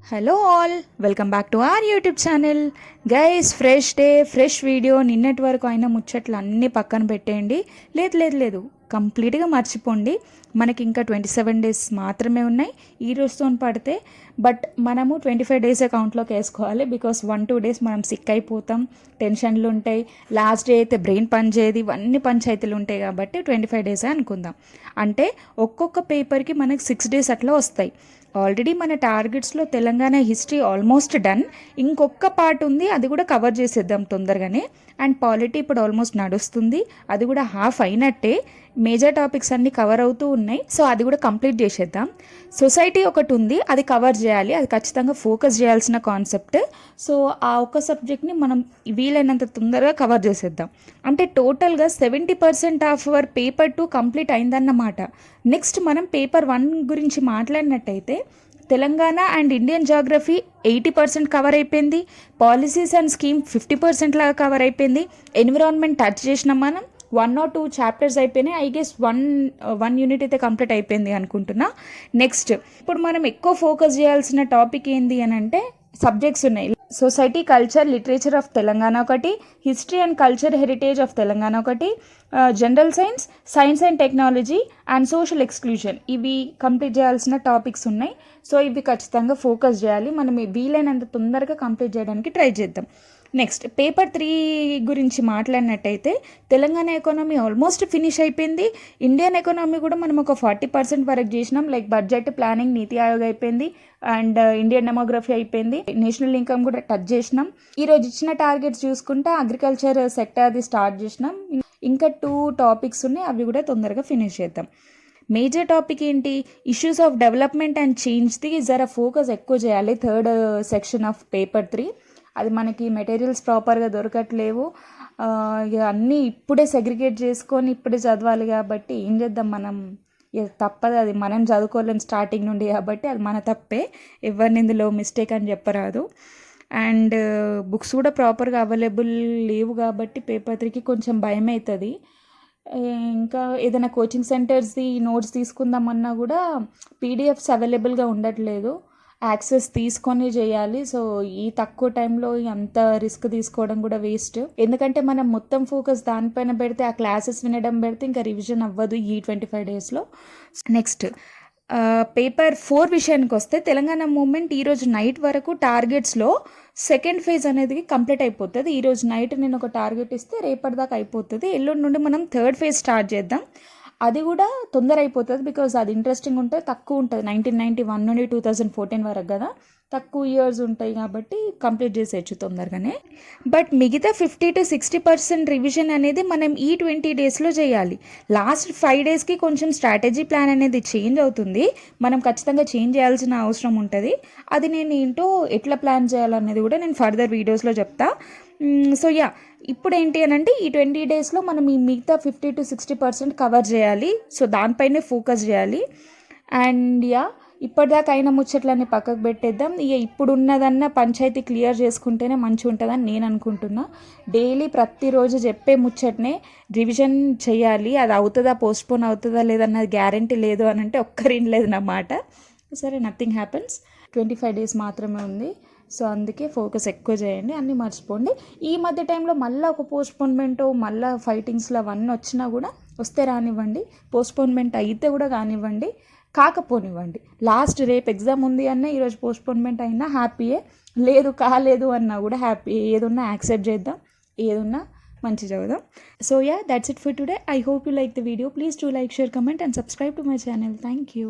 Hello all, welcome back to our YouTube channel. Guys, fresh day fresh video. నిన్నటి వరకు అయిన ముచ్చట్లు అన్నీ పక్కన పెట్టేయండి. లేదు లేదు లేదు కంప్లీట్గా మర్చిపోండి. మనకి ఇంకా 27 days మాత్రమే ఉన్నాయి ఈ రోజుతో పడితే. బట్ మనము 25 days అకౌంట్లోకి వేసుకోవాలి. బికాస్ 1-2 days మనం సిక్ అయిపోతాం, టెన్షన్లు ఉంటాయి. లాస్ట్ డే అయితే బ్రెయిన్ పనిచేయదు, ఇవన్నీ పంచాయతీలు ఉంటాయి. కాబట్టి 25 days అనుకుందాం. అంటే ఒక్కొక్క పేపర్కి మనకి 6 days అట్లా వస్తాయి. ఆల్రెడీ మన టార్గెట్స్లో తెలంగాణ హిస్టరీ ఆల్మోస్ట్ డన్. ఇంకొక పార్ట్ ఉంది, అది కూడా కవర్ చేసేద్దాం తొందరగానే. అండ్ పాలిటీ ఇప్పుడు ఆల్మోస్ట్ నడుస్తుంది, అది కూడా హాఫ్ అయినట్టే. మేజర్ టాపిక్స్ అన్నీ కవర్ అవుతూ ఉన్నాయి, సో అది కూడా కంప్లీట్ చేసేద్దాం. సొసైటీ ఒకటి ఉంది, అది కవర్ చేయాలి, అది ఖచ్చితంగా ఫోకస్ చేయాల్సిన కాన్సెప్ట్. సో ఆ ఒక్క సబ్జెక్ట్ని మనం వీలైనంత తొందరగా కవర్ చేసేద్దాం. అంటే టోటల్గా 70% ఆఫ్ అవర్ పేపర్ 2 కంప్లీట్ అయిందన్నమాట. నెక్స్ట్ మనం పేపర్ 1 గురించి మాట్లాడినట్టయితే Telangana and Indian geography 80% cover అయిపోయింది. పాలసీస్ అండ్ స్కీమ్ 50% లాగా కవర్ అయిపోయింది. ఎన్విరాన్మెంట్ టచ్ చేసినాం మనం. 1 or 2 చాప్టర్స్ అయిపోయినాయి. ఐ గెస్ వన్ యూనిట్ అయితే కంప్లీట్ అయిపోయింది అనుకుంటున్నా. నెక్స్ట్ ఇప్పుడు మనం ఎక్కువ ఫోకస్ చేయాల్సిన టాపిక్ ఏంది అని అంటే సబ్జెక్ట్స్ ఉన్నాయి. Society, culture, literature of Telangana ఒకటి, history and culture heritage of Telangana ఒకటి, general science, science and technology and social exclusion. ఇవి కంప్లీట్ చేయాల్సిన టాపిక్స్ ఉన్నాయి. సో ఇవి ఖచ్చితంగా ఫోకస్ చేయాలి. మనం వీలైనంత తొందరగా కంప్లీట్ చేయడానికి ట్రై చేద్దాం. నెక్స్ట్ పేపర్ 3 గురించి మాట్లాడినట్టయితే తెలంగాణ ఎకానమీ ఆల్మోస్ట్ ఫినిష్ అయిపోయింది. ఇండియన్ ఎకానమీ కూడా మనం ఒక 40% వరకు చేసినాం. లైక్ బడ్జెట్, ప్లానింగ్, నీతి ఆయోగ్ అయిపోయింది. అండ్ ఇండియన్ డెమోగ్రఫీ అయిపోయింది. నేషనల్ ఇన్కమ్ కూడా టచ్ చేసినాం. ఈరోజు ఇచ్చిన టార్గెట్స్ చూసుకుంటే అగ్రికల్చర్ సెక్టర్ అది స్టార్ట్ చేసినాం. ఇంకా 2 టాపిక్స్ ఉన్నాయి, అవి కూడా తొందరగా ఫినిష్ చేద్దాం. మేజర్ టాపిక్ ఏంటి? ఇష్యూస్ ఆఫ్ డెవలప్మెంట్ అండ్ చేంజ్ది జర ఫోకస్ ఎక్కువ చేయాలి. 3rd section of paper 3. అది మనకి మెటీరియల్స్ ప్రాపర్గా దొరకట్లేవు. ఇక అన్నీ ఇప్పుడే సెగ్రిగేట్ చేసుకొని ఇప్పుడే చదవాలి. కాబట్టి ఏం చేద్దాం, మనం తప్పదు, అది మనం చదువుకోలేం స్టార్టింగ్ నుండి. కాబట్టి అది మన తప్పే, ఎవరిని ఇందులో మిస్టేక్ అని చెప్పరాదు. అండ్ బుక్స్ కూడా ప్రాపర్గా అవైలబుల్ లేవు కాబట్టి పేపర్ 3కి కొంచెం భయం అవుతుంది. ఇంకా ఏదైనా కోచింగ్ సెంటర్స్ది నోట్స్ తీసుకుందామన్నా కూడా పీడిఎఫ్స్ అవైలబుల్గా ఉండట్లేదు. యాక్సెస్ తీసుకొని చేయాలి. సో ఈ తక్కువ టైంలో అంత రిస్క్ తీసుకోవడం కూడా వేస్ట్. ఎందుకంటే మనం మొత్తం ఫోకస్ దానిపైన పెడితే, ఆ క్లాసెస్ వినడం పెడితే ఇంకా రివిజన్ అవ్వదు ఈ 25 daysలో. నెక్స్ట్ పేపర్ 4 విషయానికి వస్తే తెలంగాణ మూవ్మెంట్ ఈరోజు నైట్ వరకు టార్గెట్స్లో సెకండ్ ఫేజ్ అనేది కంప్లీట్ అయిపోతుంది. ఈరోజు నైట్ నేను ఒక టార్గెట్ ఇస్తే రేపటిదాకా అయిపోతుంది. ఎల్లుండి నుండి మనం 3rd phase స్టార్ట్ చేద్దాం. అది కూడా తొందర అయిపోతుంది. బికాజ్ అది ఇంట్రెస్టింగ్ ఉంటుంది, తక్కువ ఉంటుంది. 1991 నుండి 2014 వరకు కదా, తక్కువ ఇయర్స్ ఉంటాయి కాబట్టి కంప్లీట్ చేసేయచ్చు తొందరగానే. బట్ మిగతా 50-60% రివిజన్ అనేది మనం ఈ 20 daysలో చేయాలి. లాస్ట్ 5 daysకి కొంచెం స్ట్రాటజీ ప్లాన్ అనేది చేంజ్ అవుతుంది. మనం ఖచ్చితంగా చేంజ్ చేయాల్సిన అవసరం ఉంటుంది. అది నేను ఏంటో ఎట్లా ప్లాన్ చేయాలనేది కూడా నేను ఫర్దర్ వీడియోస్లో చెప్తా. సో ఇప్పుడు ఏంటి అని అంటే ఈ 20 daysలో మనం ఈ మిగతా 50-60% కవర్ చేయాలి. సో దానిపైనే ఫోకస్ చేయాలి. అండ్ ఇప్పటిదాకా అయిన ముచ్చట్లన్నీ పక్కకు పెట్టేద్దాం. ఇప్పుడు ఉన్నదన్న పంచాయతీ క్లియర్ చేసుకుంటేనే మంచిగా ఉంటుందని నేను అనుకుంటున్నా. డైలీ ప్రతిరోజు చెప్పే ముచ్చట్నే రివిజన్ చేయాలి. అది అవుతుందా, పోస్ట్పోన్ అవుతుందా లేదన్నది గ్యారంటీ లేదు అని అంటే ఒక్కరిని లేదు నా మాట. సరే, నథింగ్ హ్యాపెన్స్. 25 days మాత్రమే ఉంది. సో అందుకే ఫోకస్ ఎక్కువ చేయండి, అన్నీ మర్చిపోండి. ఈ మధ్య టైంలో మళ్ళీ ఒక పోస్ట్పోన్మెంటో మళ్ళీ ఫైటింగ్స్లో అవన్నీ వచ్చినా కూడా వస్తే రానివ్వండి, పోస్ట్పోన్మెంట్ అయితే కూడా కానివ్వండి, కాకపోనివ్వండి. లాస్ట్ రేపు ఎగ్జామ్ ఉంది అన్న ఈరోజు పోస్ట్పోన్మెంట్ అయినా హ్యాపీయే, లేదు కాలేదు అన్నా కూడా హ్యాపీ. ఏదున్నా యాక్సెప్ట్ చేద్దాం, ఏదున్నా మంచి చదువుదాం. So that's it for today. I hope you like the video. Please do like, share, comment and subscribe to my channel. Thank you.